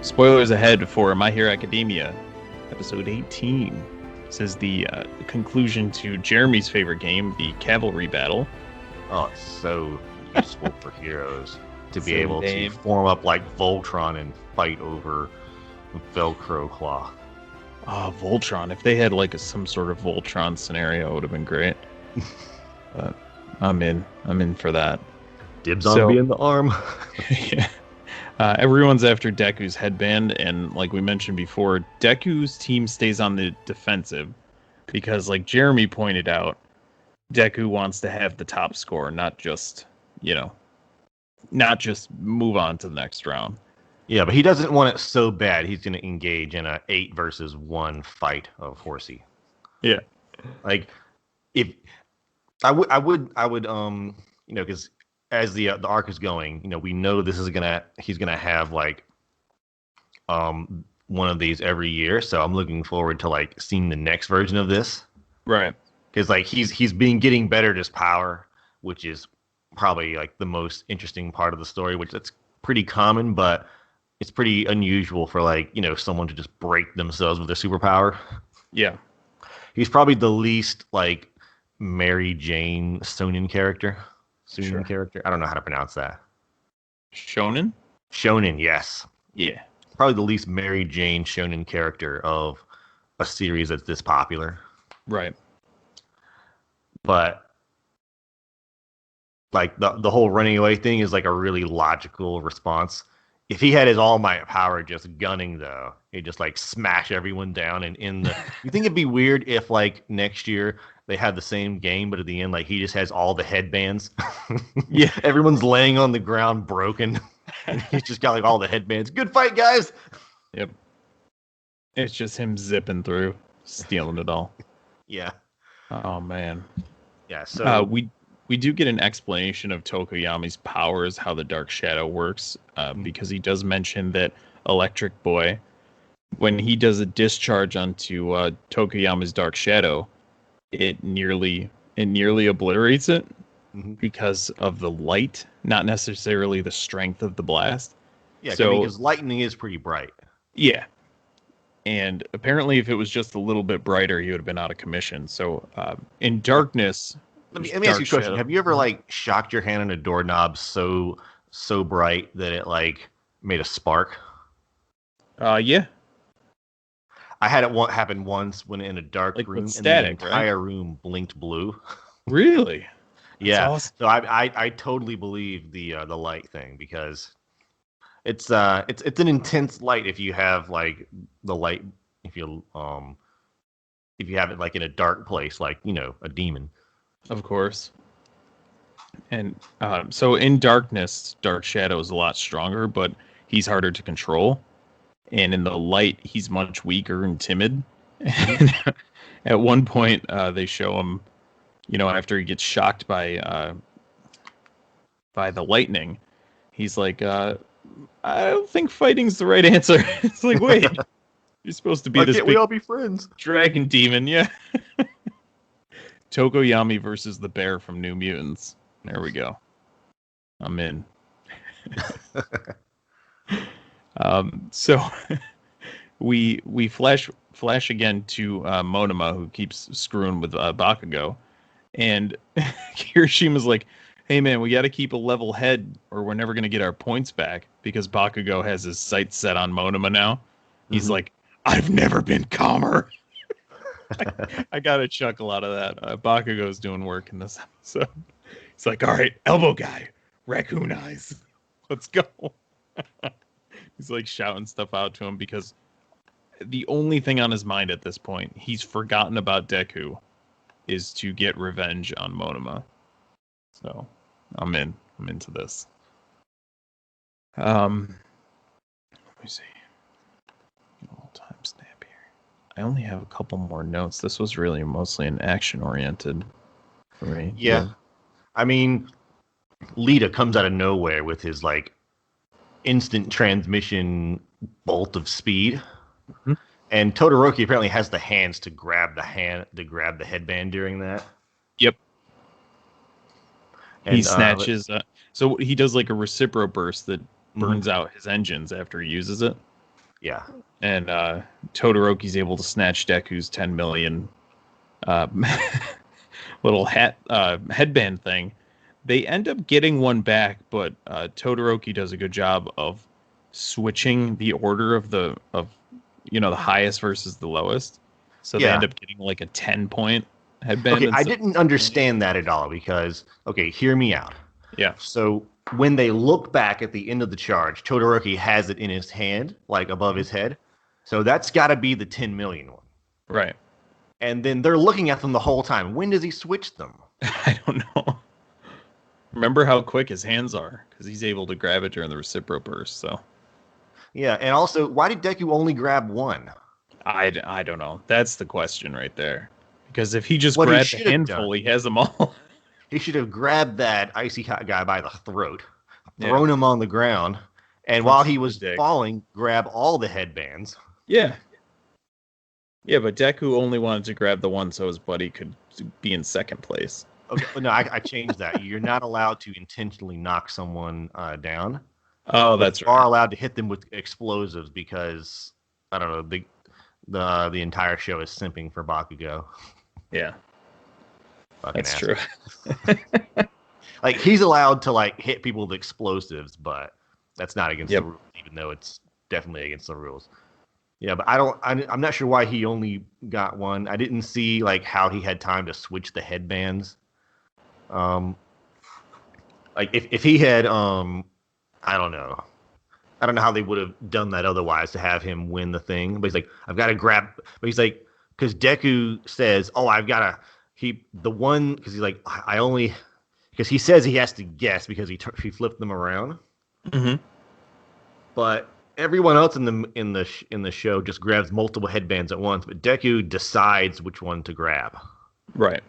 Spoilers ahead for My Hero Academia, episode 18. This is the conclusion to Jeremy's favorite game, the cavalry battle. Oh, it's so useful for heroes to be So able lame. to form up like Voltron and fight over Velcro Claw. Voltron. If they had like some sort of Voltron scenario, it would have been great. But I'm in. I'm in for that. Dibs on being the arm. Yeah. Everyone's after Deku's headband, and like we mentioned before, Deku's team stays on the defensive because, like Jeremy pointed out, Deku wants to have the top score, not just move on to the next round. Yeah, but he doesn't want it so bad. He's going to engage in a 8 versus 1 fight of Horsey. Yeah, like if I would, because as the arc is going, we know he's gonna have like one of these every year. So I'm looking forward to like seeing the next version of this. right. Because like he's been getting better at his power, which is probably like the most interesting part of the story. Which that's pretty common, but it's pretty unusual for like someone to just break themselves with their superpower. Yeah, He's probably the least like Mary Jane Sonin character. Sure. Character. I don't know how to pronounce that. Shonen. Shonen, yes. Yeah, Probably the least Mary Jane Shonen character of a series that's this popular. right. But like the whole running away thing is like a really logical response. If he had his all might power just gunning though, he'd just like smash everyone down and in the you think it'd be weird if like next year they had the same game, but at the end like he just has all the headbands. Yeah, Everyone's laying on the ground broken. And he's just got like all the headbands. Good fight, guys. Yep. It's just him zipping through, stealing it all. Yeah. Oh man. Yeah, so we do get an explanation of Tokoyami's powers, how the Dark Shadow works, because he does mention that Electric Boy, when he does a discharge onto Tokoyama's Dark Shadow, it nearly obliterates it because of the light, not necessarily the strength of the blast. yeah, so because lightning is pretty bright. yeah. And apparently, if it was just a little bit brighter, he would have been out of commission. So, in darkness, Let me ask you a question. Shadow. Have you ever like shocked your hand on a doorknob so bright that it like made a spark? Yeah, I had it happen once when in a dark like room with and static, the entire room blinked blue. really? Yeah. Awesome. So I totally believe the light thing because it's an intense light if you have like the light if you have it like in a dark place like a demon. Of course. And so in darkness, Dark Shadow is a lot stronger, but he's harder to control. And in the light, he's much weaker and timid. And at one point, they show him, after he gets shocked by the lightning, he's like, I don't think fighting's the right answer. It's like, wait, you're supposed to be this can't big we all be friends? dragon demon, yeah. Tokoyami versus the bear from New Mutants. There we go. I'm in. So we flash again to Monoma, who keeps screwing with Bakugo, and Kirishima's like, "Hey man, we got to keep a level head, or we're never gonna get our points back." Because Bakugo has his sights set on Monoma now. He's like, "I've never been calmer." I got a chuckle out of that. Bakugo's doing work in this episode. He's like, all right, elbow guy, raccoon eyes. Let's go. He's like shouting stuff out to him because the only thing on his mind at this point, he's forgotten about Deku, is to get revenge on Monoma. So I'm into this. Let me see. All time stamp here. I only have a couple more notes. This was really mostly an action-oriented for me. Yeah. I mean, Lita comes out of nowhere with his, like, instant transmission bolt of speed. Mm-hmm. And Todoroki apparently has the hands to grab the headband during that. Yep. And, he snatches... so he does, like, a recipro burst that burns out his engines after he uses it. Yeah. And Todoroki's able to snatch Deku's 10 million uh, little headband thing. They end up getting one back, but Todoroki does a good job of switching the order of the highest versus the lowest. So they Yeah. end up getting like a 10-point headband. Okay, I didn't understand that at all because, okay, hear me out. Yeah. So when they look back at the end of the charge, Todoroki has it in his hand, like above his head. So that's got to be the 10 million one. Right. And then they're looking at them the whole time. When does he switch them? I don't know. Remember how quick his hands are because he's able to grab it during the reciprocal burst. So Yeah, and also, why did Deku only grab one? I don't know. That's the question right there. Because if he just What he grabbed should a have handful, done, he has them all. he should have grabbed that icy hot guy by the throat, Yeah. thrown him on the ground, and while he was falling, grab all the headbands. Yeah. Yeah, but Deku only wanted to grab the one so his buddy could be in second place. Okay, no, I changed that. You're not allowed to intentionally knock someone down. Oh, that's right. You are allowed to hit them with explosives because I don't know the entire show is simping for Bakugo. Yeah, Fucking that's asshole. true. Like he's allowed to like hit people with explosives, but that's not against Yep. the rules, even though it's definitely against the rules. Yeah, but I'm not sure why he only got one. I didn't see like how he had time to switch the headbands. Like if he had I don't know. I don't know how they would have done that otherwise to have him win the thing. But he's like, I've got to grab. But he's like, because Deku says, oh, I've got to. Because he's like, I only. Because he says he has to guess because he flipped them around. Mm-hmm. But everyone else in the show just grabs multiple headbands at once. But Deku decides which one to grab. Right.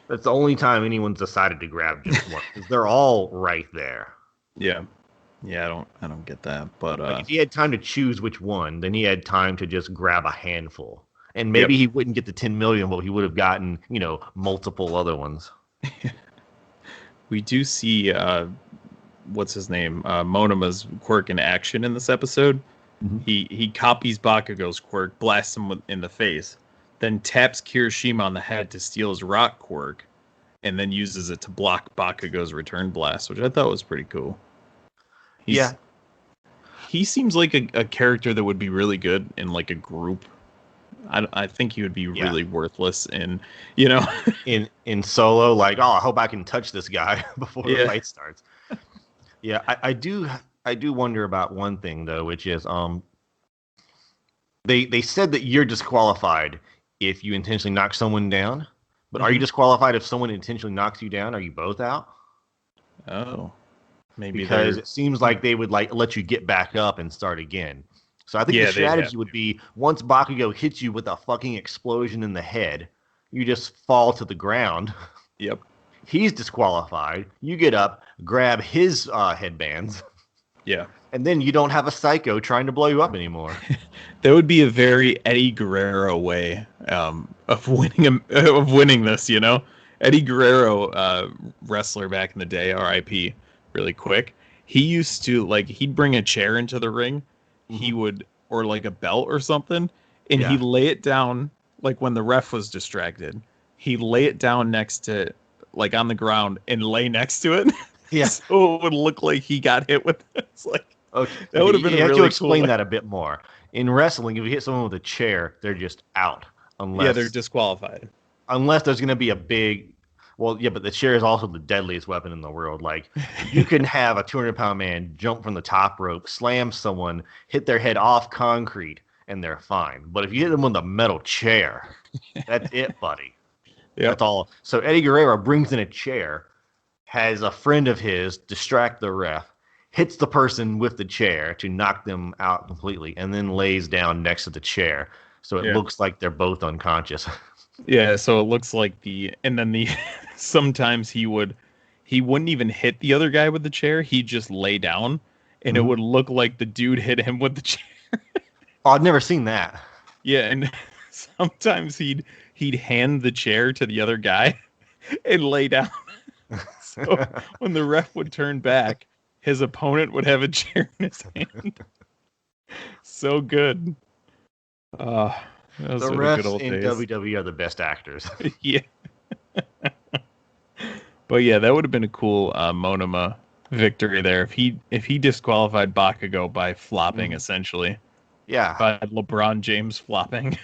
That's the only time anyone's decided to grab just one because they're all right there. Yeah. Yeah, I don't get that. But like if he had time to choose which one, then he had time to just grab a handful. And maybe he wouldn't get the 10 million, but he would have gotten, multiple other ones. We do see what's his name? Monoma's quirk in action in this episode. Mm-hmm. He copies Bakugo's quirk, blasts him in the face, then taps Kirishima on the head to steal his rock quirk, and then uses it to block Bakugo's return blast, which I thought was pretty cool. He seems like a character that would be really good in like a group. I think he would be really worthless in in solo. Like, oh, I hope I can touch this guy before the fight starts. Yeah, I do wonder about one thing though, which is they said that you're disqualified if you intentionally knock someone down, but are you disqualified if someone intentionally knocks you down? Are you both out? Oh. Maybe because it seems like they would like let you get back up and start again. So I think the strategy would be once Bakugo hits you with a fucking explosion in the head, you just fall to the ground. Yep. He's disqualified. You get up, grab his headbands. Yeah. And then you don't have a psycho trying to blow you up anymore. That would be a very Eddie Guerrero way of winning this, Eddie Guerrero, wrestler back in the day, R.I.P., really quick. He used to he'd bring a chair into the ring. He would, or like a belt or something, and he'd lay it down like when the ref was distracted. He'd lay it down next to like on the ground and lay next to it. Yeah. So it would look like he got hit with it. It's like that would have been you have really to explain cool that a bit more. In wrestling, if you hit someone with a chair, they're just out. Unless they're disqualified. Unless there's going to be a big. Well, yeah, but the chair is also the deadliest weapon in the world. Like, you can have a 200-pound man jump from the top rope, slam someone, hit their head off concrete, and they're fine. But if you hit them with a metal chair, that's it, buddy. Yeah, that's all. So Eddie Guerrero brings in a chair, has a friend of his distract the ref, hits the person with the chair to knock them out completely, and then lays down next to the chair. So it looks like they're both unconscious. Yeah, so it looks like sometimes he wouldn't even hit the other guy with the chair. He'd just lay down, and it would look like the dude hit him with the chair. Oh, I've never seen that. Yeah, and sometimes he'd hand the chair to the other guy and lay down. So when the ref would turn back, his opponent would have a chair in his hand. So good. Uh, those The were the good refs old in days. WWE are the best actors. Yeah. But yeah, that would have been a cool Monoma victory there if he disqualified Bakugo by flopping essentially. Yeah. By LeBron James flopping.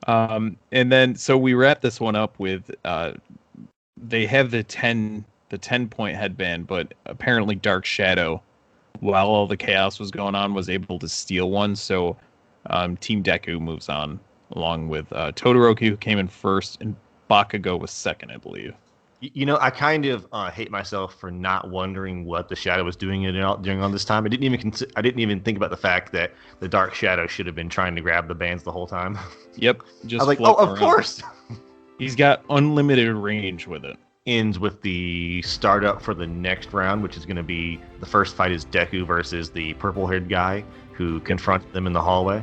And then so we wrap this one up with they have the 10-point headband, but apparently Dark Shadow, while all the chaos was going on, was able to steal one. So Team Deku moves on along with Todoroki, who came in first, and Bakugo was second, I believe. You know, I kind of hate myself for not wondering what the Shadow was doing during all this time. I didn't even think about the fact that the Dark Shadow should have been trying to grab the bands the whole time. Yep, I just was like, oh, floating of around. course. He's got unlimited range with it. Ends with the startup for the next round, which is going to be the first fight is Deku versus the purple-haired guy who confronted them in the hallway.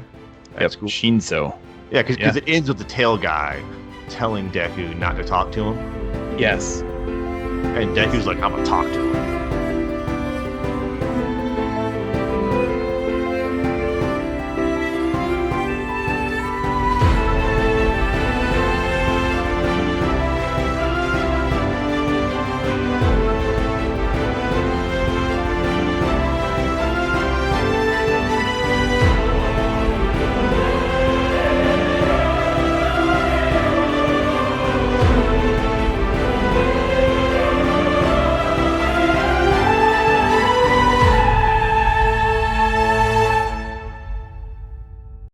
That's cool. Shinzo. Yeah, because it ends with the tail guy telling Deku not to talk to him. Yes. And Deku's like, I'm going to talk to him.